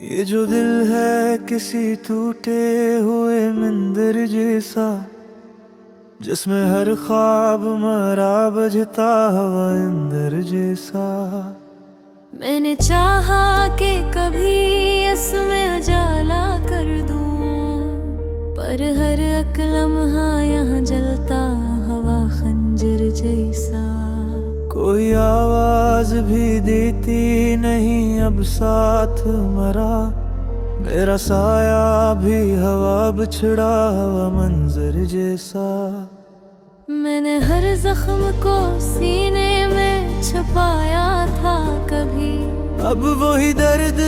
ये जो दिल है किसी टूटे हुए मंदिर जैसा, जिसमें हर ख्वाब मरा बजता हवा अंदर जैसा। मैंने चाहा कि कभी इसमें उजाला कर दूं, पर हर एक लम्हा यहाँ जलता हवा खंजर जैसा। कोई आवाज भी देती नहीं अब साथ मरा, मेरा साया भी हवा बिछड़ा हवा मंजर जैसा। मैंने हर जख्म को सीने में छुपाया था कभी, अब वही दर्द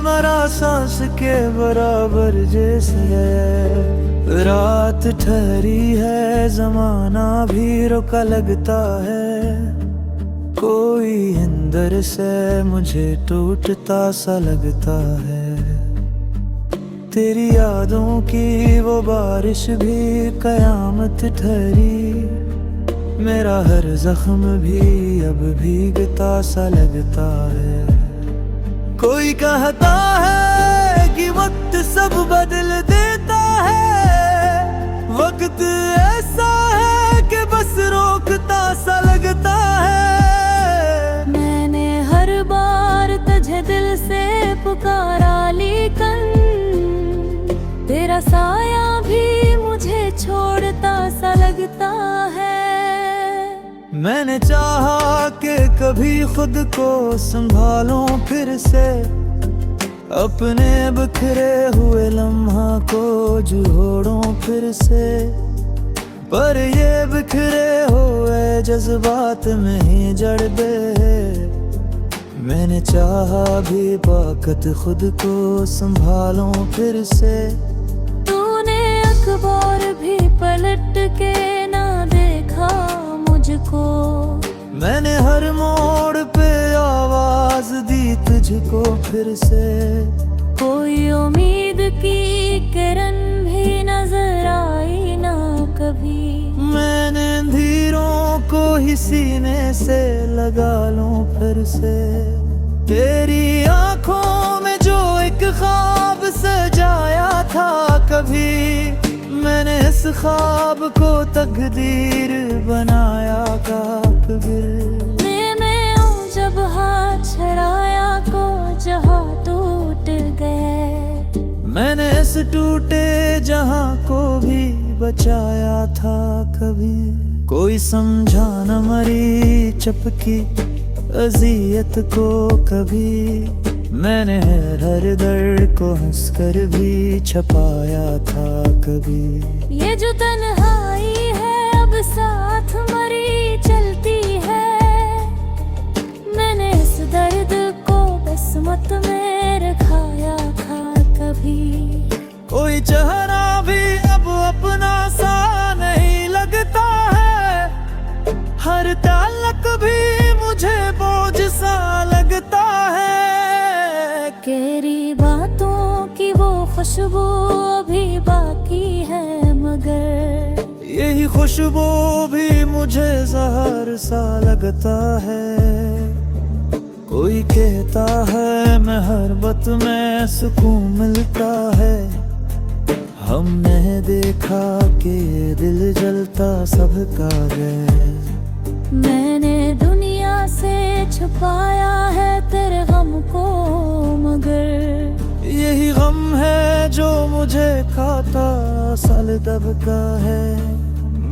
मरा सांस के बराबर जैसे है। रात ठहरी है जमाना भी रुका लगता है, कोई अंदर से मुझे टूटता सा लगता है। तेरी यादों की वो बारिश भी कयामत ठहरी, मेरा हर जख्म भी अब भीगता सा लगता है। कोई कहता है कि वक्त सब बदल देता है, वक्त ऐसा है कि बस रोकता सा लगता है। मैंने हर बार तुझे दिल से पुकारा, लेकिन तेरा साया भी मुझे छोड़ता सा लगता है। मैंने चाहा कि कभी खुद को संभालूं फिर से, अपने बिखरे हुए लम्हा को जोड़ूं फिर से, पर ये बिखरे हुए जज्बात में ही जड़ गए। मैंने चाहा भी वक्त खुद को संभालूं फिर से। तूने अखबार भी पलट के ना देखा मुझको, मैंने हर मोड़ पे आवाज दी तुझको फिर से। कोई उम्मीद की किरण भी नजर आई ना कभी, मैंने अंधेरों को ही सीने से लगा लूं फिर से। तेरी आंखों में जो एक ख्वाब सजाया था कभी, मैंने इस ख्वाब को तकदीर बनाया काफिर। मैंने जब हाथ छड़ाया को जहाँ टूट गए, मैंने इस टूटे जहां को भी बचाया था कभी। कोई समझा न मरी चपकी अजियत को कभी, मैंने हर दर्द को हंसकर भी छपाया था कभी। ये जो तन्हाई है अब साथ मरी चलती है, मैंने इस दर्द को किस्मत में रखाया था कभी। कोई चेहरा भी अब अपना सा नहीं लगता है, हर ताल्लुक भी मुझे बोझ सा लगता है। तेरी बातों की वो खुशबू अभी बाकी है, मगर यही खुशबू भी मुझे जहर सा लगता है। कोई कहता है मोहब्बत में सुकून मिलता है, हमने देखा कि दिल जलता सबका है। मैंने दुनिया से छुपाया है तेरे गम को, मगर यही गम है जो मुझे खाता साल दबका है।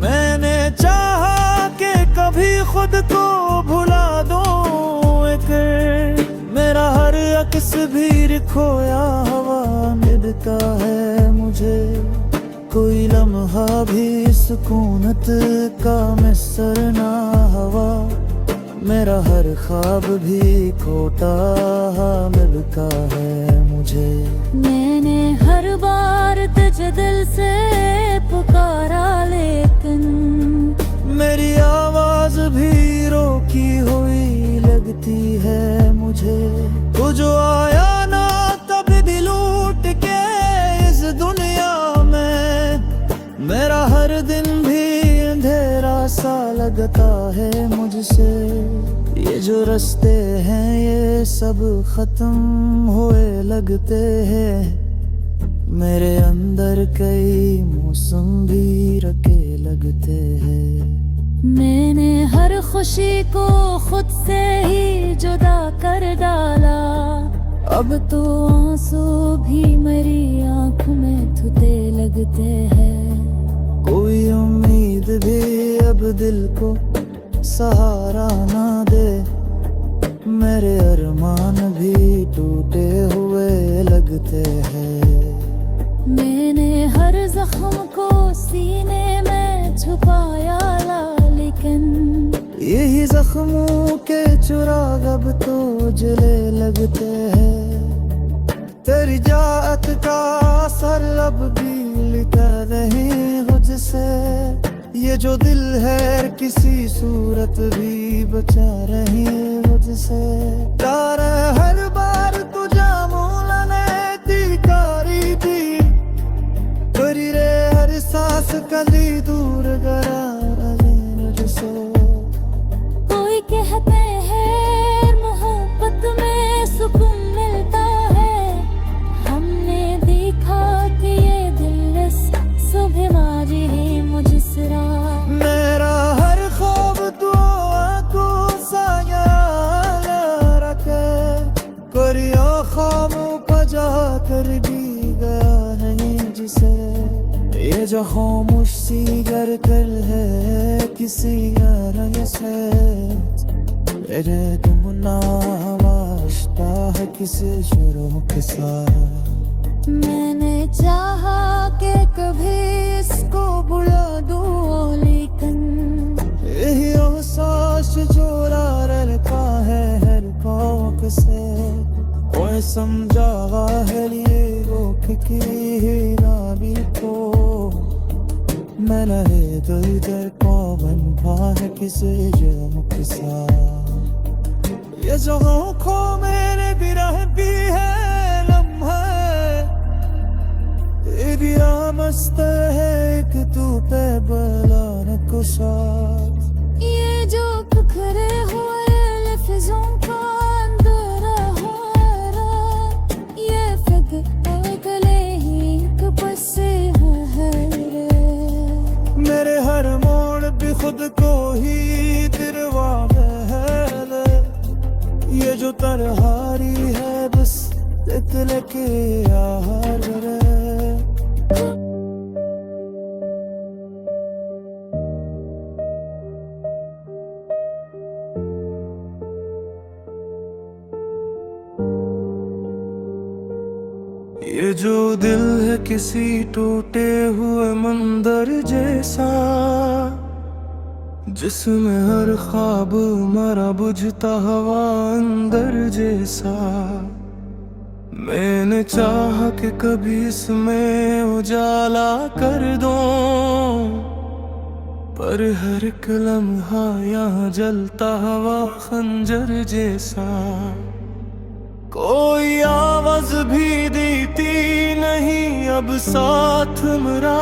मैंने चाहा कि कभी खुद को भुला दूं एक, मेरा हर अक्स भी खोया हवा मिलता है मुझे। कोई लम्हा भी सुकूनत का मिसर ना हवा, मेरा हर ख्वाब भी खोटा मिलता है मुझे। मैंने हर बार तुझे दिल से पुकारा, लेकिन मेरी आवाज भी रोकी हुई लगती है मुझे। वो जो आया ना तब दिल उठ के इस दुनिया में, मेरा हर दिन भी अंधेरा सा लगता है मुझसे। ये जो रास्ते हैं ये सब खत्म हुए लगते हैं। मेरे अंदर कई मौसम भी रखे लगते हैं। मैंने हर खुशी को खुद से ही जुदा कर डाला। अब तो आंसू भी मेरी आँख में थूते लगते हैं। कोई उम्मीद भी अब दिल को सहारा ना दे। मेरे अरमान भी टूटे हुए लगते हैं। मैंने हर जख्म को सीने में छुपाया ला, लेकिन यही जख्मों के चुराग अब तो जले लगते हैं। तेरी जात का असर अब भी लिखा नहीं मुझसे। ये जो दिल है किसी सूरत भी बचा रही मुझसे। तारा हर बार तुझा मूलने दी कारी थी। करी रे हर सांस कली दूर गरा मुझसे। कोई कहते हैं मोहब्बत में सुकून मिलता है। हमने देखा कि ये दिल इस सुबह मारी है मुझसरा। मेरा हर ख्वाब तो आंखों सा याद रखे। करिया ख्वाबों का जा कर भी गया नहीं जिसे। ये जो खामोश सी घर कर है किसी यार से। मेरे गुमनाम वास्ता है किसी शुरू के साथ। मैंने चाहा कि कभी इसको बुला दूं, लेकिन यही एहसास जो रखा है हर कौक से। ओए समझा है ये रोक की ना भी को। मैं लहे तो इधर कौन है किसी जुर्म के साथ। ये जो आँखों मेरे बिरह भी है लम्हे। तेरी मस्त है एक तू पे बलान को साथ। ये जो बिखरे हुए लफ्जों का अंधेरा हुआ। ये फिक्र गले ही बस है रे। मेरे हर मोड़ भी खुद को ही दिलवा है। ये जो तरहारी है बस दिल के यार रे। ये जो दिल है किसी टूटे हुए मंदिर जैसा। जिसमें हर ख्वाब मरा बुझता हवा अंदर जैसा। मैंने चाहा कि कभी इसमें उजाला कर दो। पर हर एक लम्हा यहाँ जलता हवा खंजर जैसा। कोई आवाज भी देती नहीं अब साथ मेरा।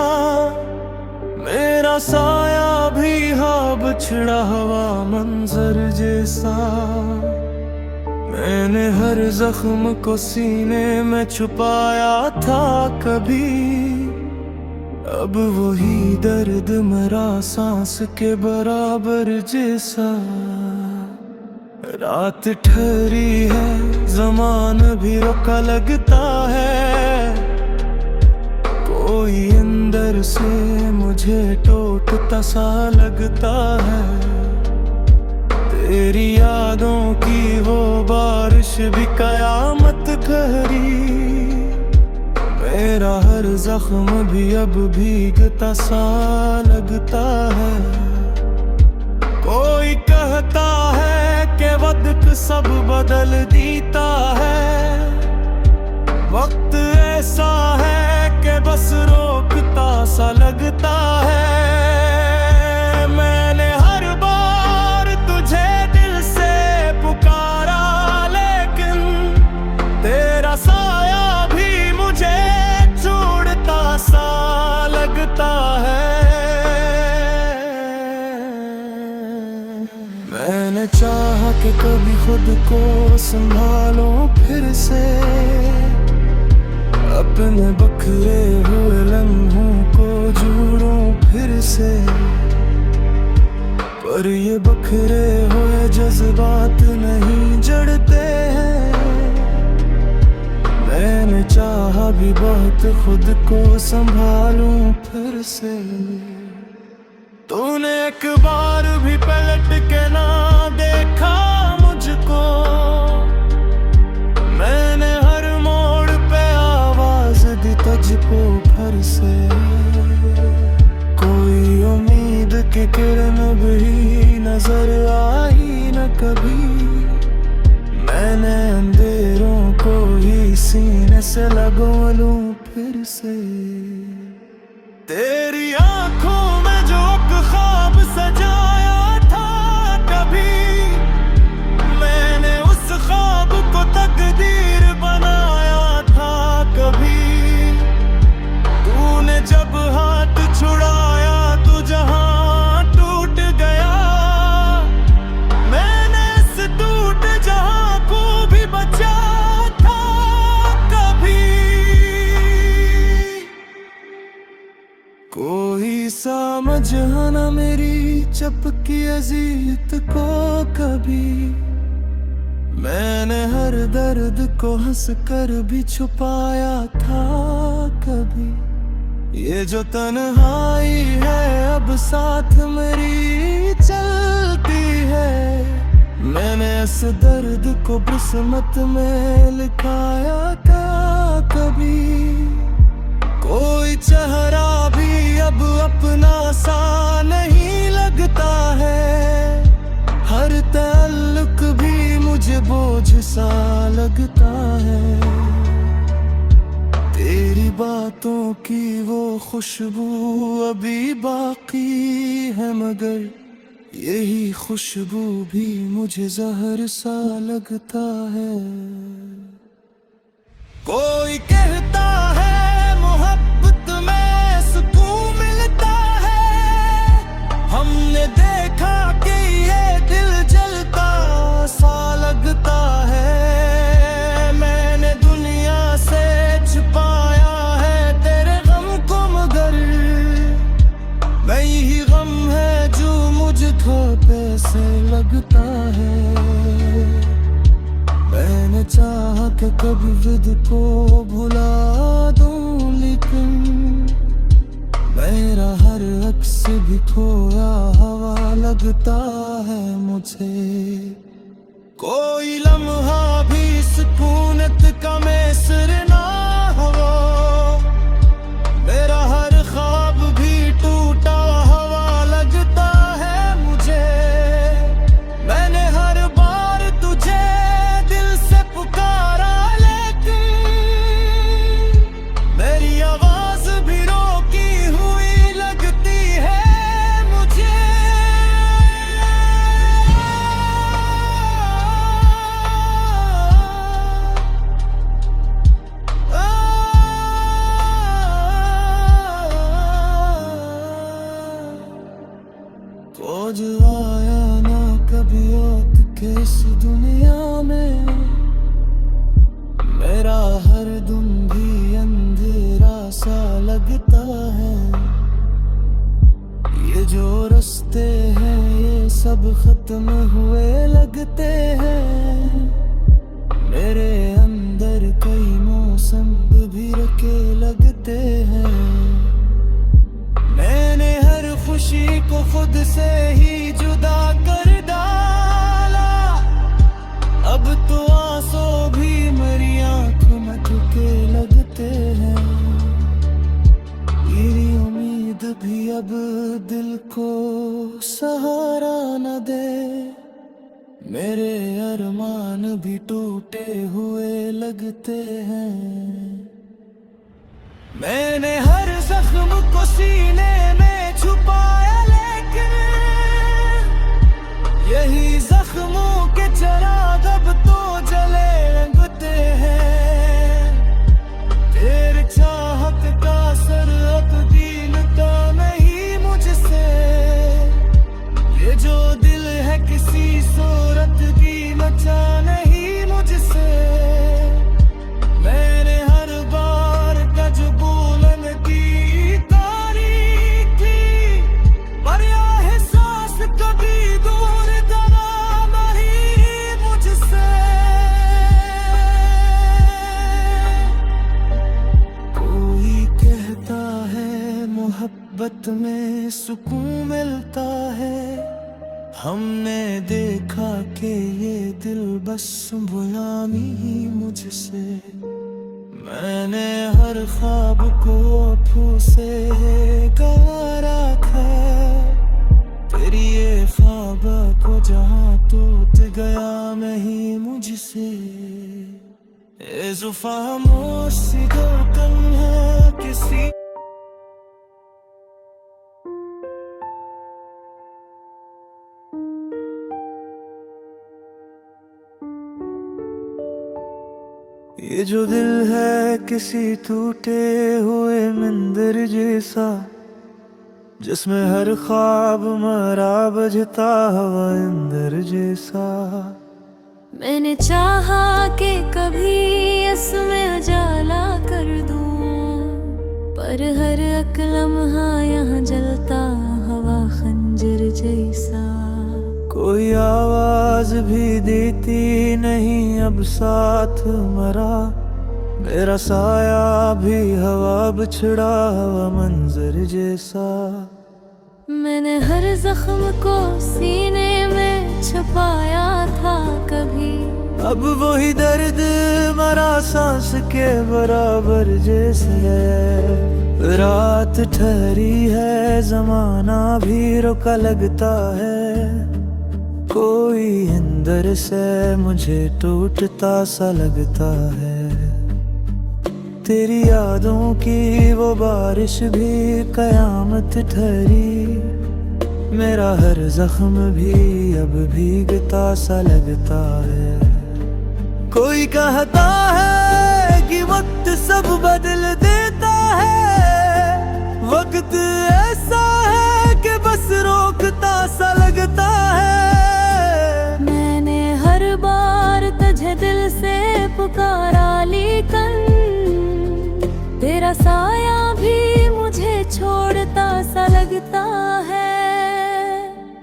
मेरा साया भी हाँ बिछड़ा हुआ मंजर जैसा। मैंने हर जख्म को सीने में छुपाया था कभी। अब वही दर्द मेरा सांस के बराबर जैसा। रात ठहरी है ज़मान भी रोका लगता है। कोई अंदर से मुझे टोटता सा लगता है। तेरी यादों की वो बारिश भी कयामत ठहरी। मेरा हर जख्म भी अब भीगता सा लगता है। कोई कहता है कि वक्त सब बदल देता है। वक्त ऐसा है कि बस रोकता सा लगता है। मैंने हर बार तुझे दिल से पुकारा, लेकिन तेरा साया भी मुझे छोड़ता सा लगता है। मैंने चाहा कि कभी खुद को संभालो फिर से, अपने बखरे हुए लम्हों को जोड़ूं फिर से। पर ये बखरे हुए जज्बात नहीं जड़ते हैं। मैंने चाहा भी बहुत खुद को संभालूं फिर से। तूने एक बार भी पलट के ना देखा मुझको, मैंने हर मोड़ पे आवाज दी तुझको फिर से। कोई उम्मीद की किरण भी नजर आई न कभी, मैंने अंधेरों को ही सीने से लगो लूं फिर से। तेरी आंखों में जो ख्वाब सजाया था कभी, मैंने उस ख्वाब को तकदीर बनाया था कभी। तूने जब हाथ छुड़ाया तो जहां टूट गया, मैंने इस टूट जहां को भी बचा था कभी। कोई समझा ना मेरी चपकी अज़ियत को कभी, मैंने हर दर्द को हंस कर भी छुपाया था कभी। ये जो तन्हाई है अब साथ मेरी चलती है, मैंने इस दर्द को किस्मत में लिखाया था कभी। कोई चेहरा भी अब अपना सा नहीं लगता है, हर ताल्लुक भी मुझे बोझ सा लगता है। तेरी बातों की वो खुशबू अभी बाकी है, मगर यही खुशबू भी मुझे जहर सा लगता है। कोई कहता है मोहब्बत में सुकून मिलता है, हमने देखा कि ये दिल जलता सा लगता है। मैंने दुनिया से छुपाया है तेरे गम को, मगर मैं यही गम है जो मुझको पैसे लगता है। मैंने चाहा कि कभी विद को भुला दूं, लेकिन मेरा हर अक्स भी खोया हवा लगता है मुझे। कोई लम्हा भी सुकूनत का मैसर ना हो, मेरा हर ख्वाब भी टूटा हवा लगता है मुझे। मैंने हर बार तुझे दिल से पुकारा, लेकिन मेरी आवाज भी रोकी हुई लगती है मुझे। खोज आया ना कभी औत के इस दुनिया में, मेरा हर दिन भी अंधेरा सा लगता है। ये जो रास्ते हैं ये सब खत्म हुए लगते हैं, मेरे अंदर कई मौसम भी रखे लगते हैं। मैंने हर खुशी को खुद से ही जुदा कर डाला, अब तो आंसू भी मेरी आंखों में थके लगते हैं। मेरी उम्मीद भी अब दिल को सहारा न दे, मेरे अरमान भी टूटे हुए लगते हैं। मैंने हर जख्म को सीने में छुपाया, लेकिन यही जख्मों के चिराग अब तो जले लगते हैं। तेरे चाहत का असर अब दीनता नहीं मुझसे, ये जो दिल है किसी सो मोहब्बत में सुकून मिलता है। हमने देखा कि ये दिल बस गुलामी ही मुझसे। मैंने हर ख्वाब को आँखों से गवारा था, फिर ये ख्वाब को जहाँ टूट गया मैं ही मुझसे। ए जुफ़ा खामोशी दो तन्हा किसी ये जो दिल है किसी टूटे हुए मंदिर जैसा, जिसमें हर ख्वाब मरा बजता हवा अंदर जैसा। मैंने चाहा कि कभी इसमें उजाला कर दूं, पर हर एक लम्हा यहाँ जलता हवा खंजर जैसा। कोई आवाज भी देती नहीं अब साथ मरा, मेरा साया भी हवा बिछड़ा हवा मंजर जैसा। मैंने हर जख्म को सीने में छुपाया था कभी, अब वही दर्द मरा सांस के बराबर जैसे है। रात ठहरी है जमाना भी रुका लगता है, कोई अंदर से मुझे टूटता सा लगता है। तेरी यादों की वो बारिश भी कयामत ठहरी, मेरा हर जख्म भी अब भीगता सा लगता है। कोई कहता है कि वक्त सब बदल देता है, वक्त ऐसा है कि बस रोकता सा लगता है। मैंने हर बार तुझे दिल से पुकारा, लेकिन तेरा साया भी मुझे छोड़ता सा लगता है।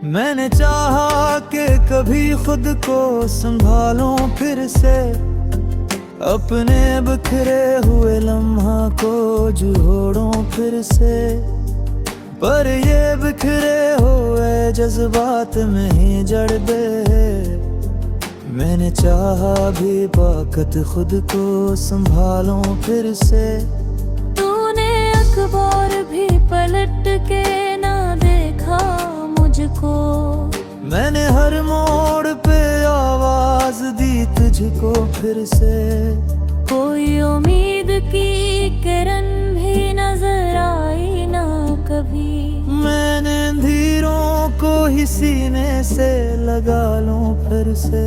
मैंने चाहा कि कभी खुद को संभालूं फिर से, अपने बिखरे हुए लम्हा को जोड़ूं फिर से, पर ये बिखरे हुए जज्बात में ही जड़ गए। मैंने चाहा भी बाकत खुद को संभालूं फिर से। तूने अखबार भी पलट के ना देखा मुझको, मैंने हर मोड़ पे आवाज दी तुझको फिर से। कोई उम्मीद की किरण भी नजर आई ना कभी, मैंने अंधेरों को ही सीने से लगा लूं फिर से।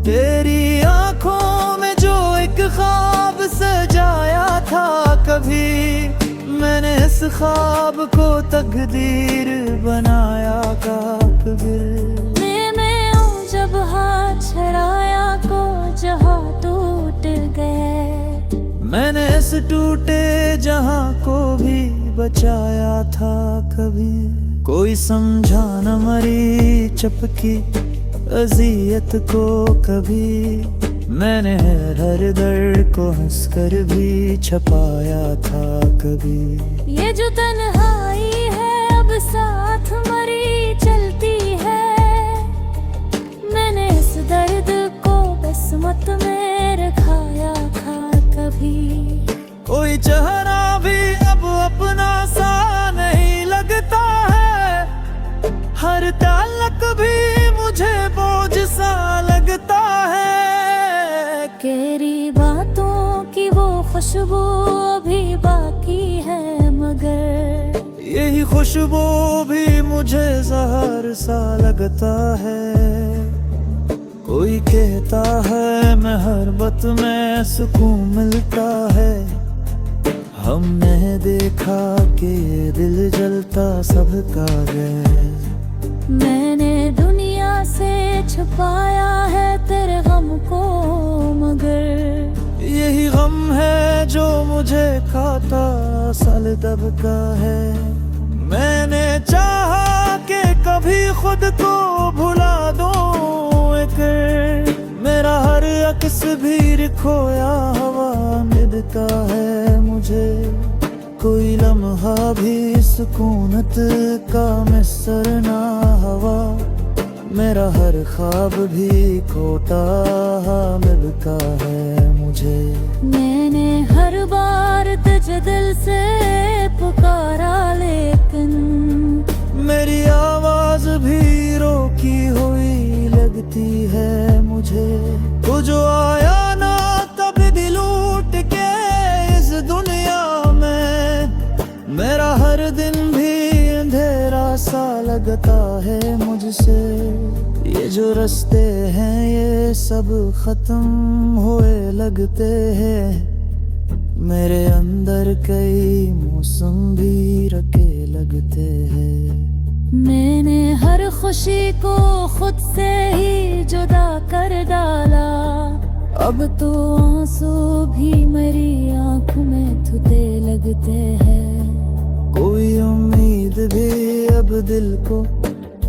तेरी आंखों में जो एक ख्वाब सजाया था कभी, मैंने इस ख्वाब को तकदीर बनाया काबिल। मैंने जब हाथ छड़ाया को जहाँ टूट गए, मैंने इस टूटे जहां को भी बचाया था कभी। कोई समझा न मरी चपकी अजियत को कभी, मैंने हर दर्द को हंसकर भी छपाया था कभी। ये जो तन्हाई है अब साथ मरी चलती है, मैंने इस दर्द को किस्मत में रखाया था कभी। कोई चेहरा भी अब अपना सा नहीं लगता है, हर ताल्लुक भी मुझे बोझ सा लगता है। तेरी बातों की वो खुशबू अभी बाकी है, मगर यही खुशबू भी मुझे जहर सा लगता है। कोई कहता है मोहब्बत में सुकून मिलता है, हमने देखा कि ये दिल जलता सबका है। मैंने दुनिया से छुपाया है तेरे गम को, मगर यही गम है जो मुझे खाता साल दबका है। मैंने चाहा कि कभी खुद को भुला दूं एक, मेरा हर अक्स भी खोया हवा मिलता है मुझे। कोई लम्हा भी सुकूनत का मिसर ना हवा, मेरा हर ख्वाब भी खोटा मिलता है मुझे। मैंने हर बार तुझे दिल से पुकारा, लेकिन मेरी आवाज भी रोकी हुई लगती है मुझे। तू जो आया ना तब दिल उठ के इस दुनिया में, मेरा हर दिन भी अंधेरा सा लगता है मुझसे। ये जो रास्ते हैं ये सब खत्म हुए लगते हैं, मेरे अंदर कई मौसम भी रखे लगते हैं। मैंने हर खुशी को खुद से ही जुदा कर डाला, अब तो आंसू भी मेरी आँख में धुते लगते हैं। कोई उम्मीद भी अब दिल को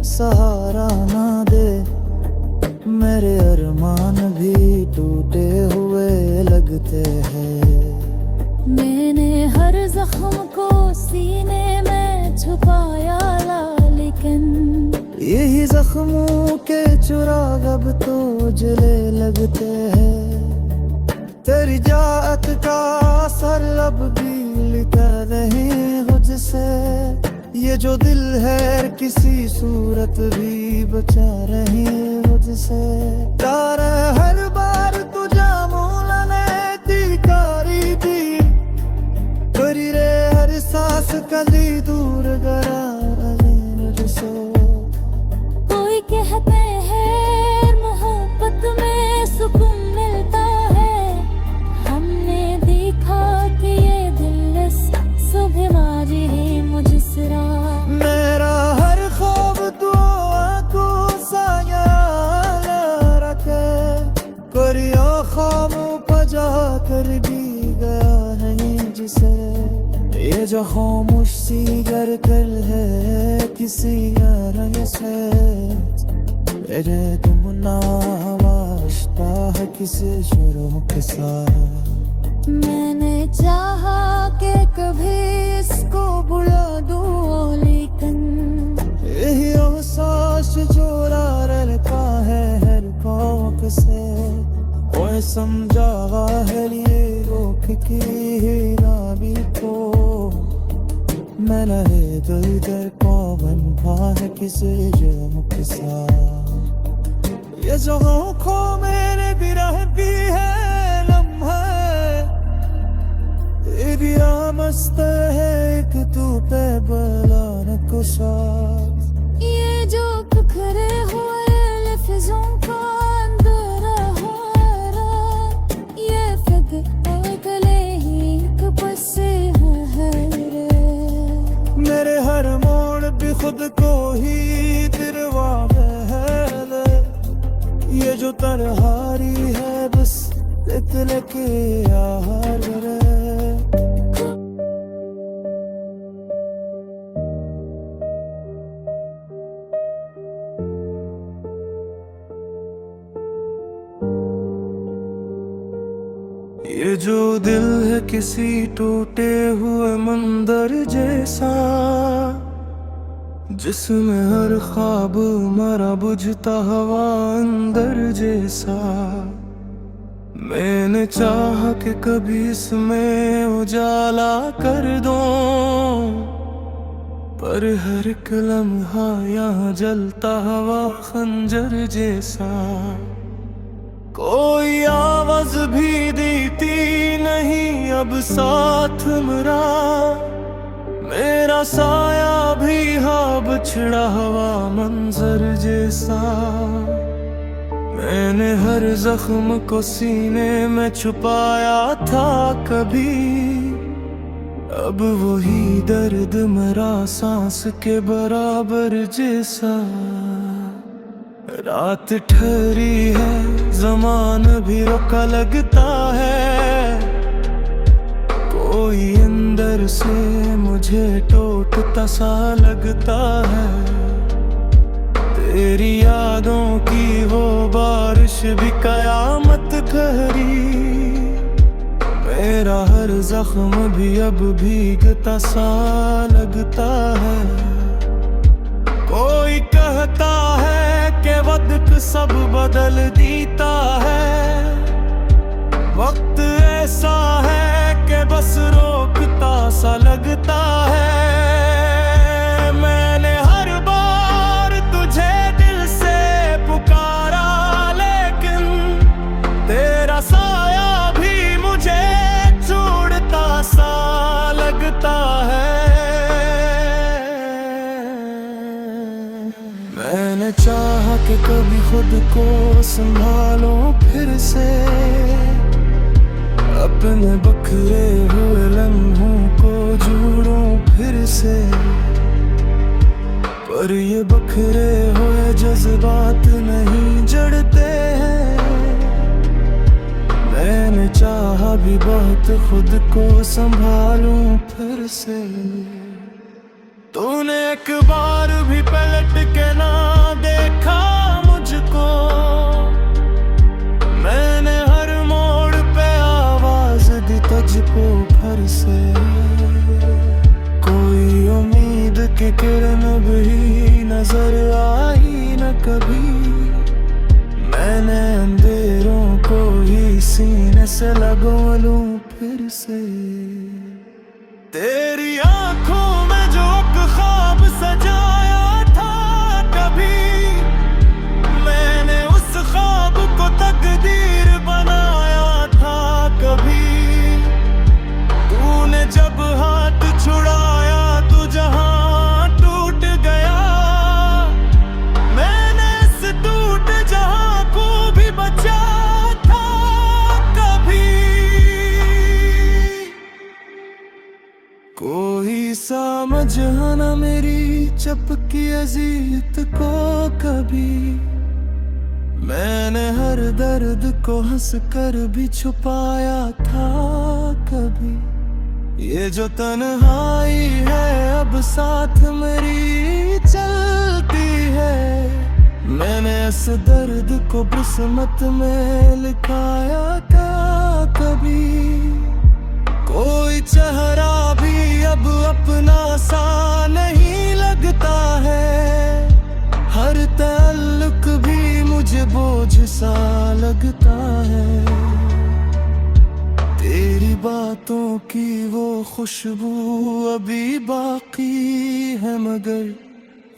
सहारा ना दे, मेरे अरमान भी टूटे हुए लगते हैं। मैंने हर जख्म को सीने में छुपाया ला, लेकिन यही जख्मों के चुराग अब तो जले लगते हैं। तेरी जात का असर अब भी लिखा नहीं मुझसे, ये जो दिल है किसी सूरत भी बचा रही मुझसे। तारा हर बार तुझा मूलने दी दी, करी रे हर सांस कली दूर गरा मुझसे। कोई कहते हैं मोहब्बत में सुकून मिलता है, हमने देखा कि ये दिल इस सुबह मारी है मुझसे। मेरा हर ख्वाब तू आंखों सा याद रखे, करिया ख्वाबों पजा कर भी गया नहीं जिसे। ये जो खामोश सी घर कर है किसी यार से, मेरे तुमना वास्ता है किसी शुरू के साथ। मैंने चाहा कि कभी इसको बुला दूं, लेकिन यही एहसास जो रखा है हर कौक से। ओए समझा है ये रोक की हीरा भी तो, मैं रहे दिल दर पवन है किसी जुर्म के साथ। ये जो आँखों मेरे बिरह भी है लम्हे, तेरी मस्त है एक तू पे बलान को साथ। ये जो बिखरे हुए लफ्जों का अंधेरा है, ये फिक्र गले ही कब से है रे। मेरे हर मोड़ भी खुद को ही तिरवा है दे, ये जो तरहारी है बस इतने के यार रे। ये जो दिल है किसी टूटे हुए मंदिर जैसा, जिसमें हर ख्वाब मरा बुझता हवा अंदर जैसा। मैंने चाहा कि कभी इसमें उजाला कर दो, पर हर एक लम्हा यहाँ जलता हवा खंजर जैसा। कोई आवाज भी देती नहीं अब साथ मेरा, मेरा साया भी हाँ बिछड़ा हुआ मंजर जैसा। मैंने हर जख्म को सीने में छुपाया था कभी, अब वही दर्द मेरा सांस के बराबर जैसा। रात ठहरी है ज़मान भी रोका लगता है, कोई अंदर से मुझे टोटता सा लगता है। तेरी यादों की वो बारिश भी कयामत ठहरी, मेरा हर जख्म भी अब भीगता सा लगता सब बदल देता है। वक्त ऐसा है कि बस रोकता सा लगता है। मैंने हर बार तुझे दिल से पुकारा, लेकिन तेरा साया भी मुझे छोड़ता सा लगता है। मैंने चाहा कि कभी खुद को संभालो फिर से, अपने बखरे हुए लम्हों को जोड़ूं फिर से, पर ये बखरे हुए जज्बात नहीं जड़ते हैं। मैंने चाहा भी बहुत खुद को संभालूं फिर से। तूने एक बार भी पलट के ना देखा मुझको, मैंने हर मोड़ पे आवाज दी तुझको फिर से। कोई उम्मीद की किरण भी नजर आई न कभी, मैंने अंधेरों को ही सीने से लगो लूं फिर से। तेरी आंखों में जो ख्वाब सजाया था कभी, मैंने उस ख्वाब को तकदीर बनाया था कभी। तूने जब हाथ छुड़ाया तो जहां टूट गया, मैंने इस टूट जहां को भी बचा था कभी। कोई समझ ना मेरी चपकी अजीत को कभी, मैंने हर दर्द को हंस कर भी छुपाया था कभी। ये जो तन्हाई है अब साथ मेरी चलती है, मैंने इस दर्द को किस्मत में लिखाया था कभी। कोई चेहरा भी अब अपना सा नहीं लगता है, हर ताल्लुक भी मुझे बोझ सा लगता है। तेरी बातों की वो खुशबू अभी बाकी है, मगर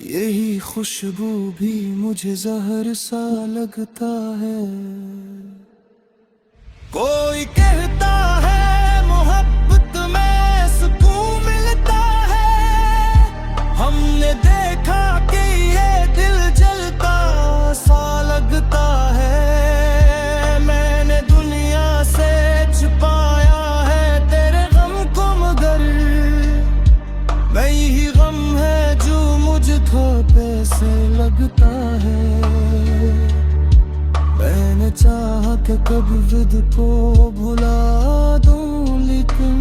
यही खुशबू भी मुझे जहर सा लगता है। कोई कहता है मोहब्बत में सुकून मिलता है, हमने देखा कि ये दिल जलता सा लगता है। मैंने दुनिया से छुपाया है तेरे गम को, मगर मैं यही गम है जो मुझे थोपे से लगता है। मैंने चाहा कि कभी विद को भुला दूं, लेकिन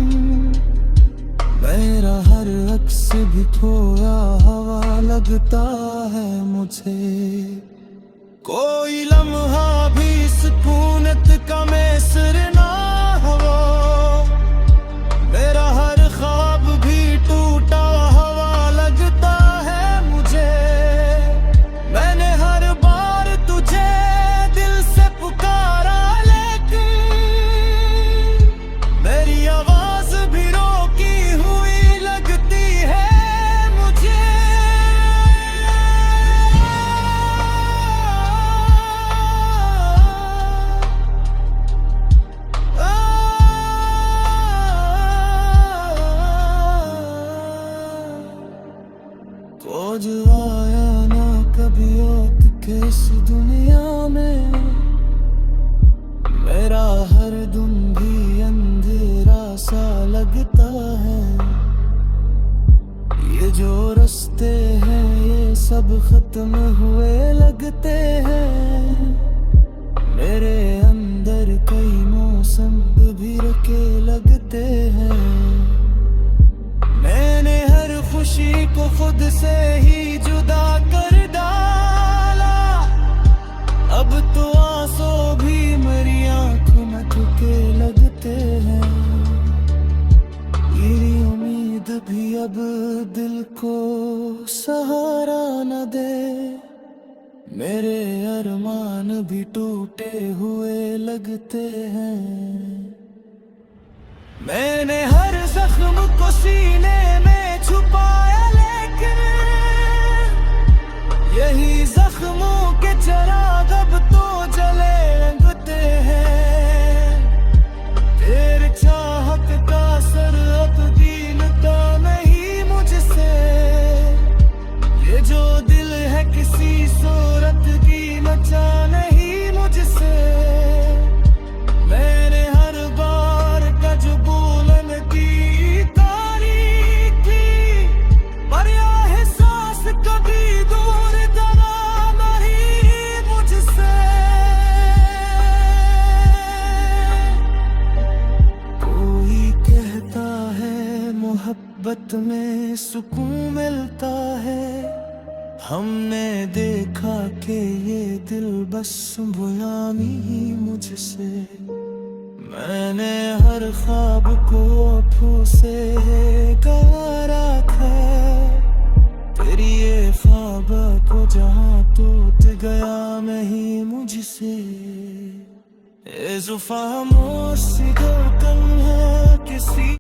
मेरा हर अक्स भी खोया हवा लगता है मुझे। कोई लम्हा भी सुकूनत का मैसर ना हो, मेरा हर ख्वाब भी टूटा हवा लगता है मुझे। मैंने हर बार तुझे दिल से पुकारा, लेकिन मेरी आवाज भी रोकी हुई लगती है मुझे। खोज आया ना कभी औत के इस दुनिया में, मेरा हर दिन भी अंधेरा सा लगता है। ये जो रास्ते हैं ये सब खत्म हुए लगते हैं, मेरे अंदर कई मौसम भी रखे लगते हैं। मैंने हर खुशी को खुद से ही जुदा कर डाला, अब तो आंसू भी मेरी आंखों में थुके लगते हैं। मेरी उम्मीद भी अब दिल को सहारा न दे, मेरे अरमान भी टूटे हुए लगते हैं। मैंने हर जख्म को सीने में छुपाया, लेकिन यही जख्मों के चिराग अब तो जले रंगते हैं। तेरे चाहत का असर अब दीनता नहीं मुझसे। ये जो दिल है किसी सूरत की नचा नहीं मुझसे। मैंने हर बार कजबूलन की तारीफ की, पर यह एहसास कभी दूर दरा नहीं मुझसे। कोई कहता है मोहब्बत में सुकून मिलता है। हमने देखा कि ये दिल बस गुलामी मुझसे। मैंने हर ख्वाब को आँखों से गारा था। तेरी ये ख्वाब को जहाँ टूट गया मैं ही मुझसे। ए जुफा मोसी दो कम है किसी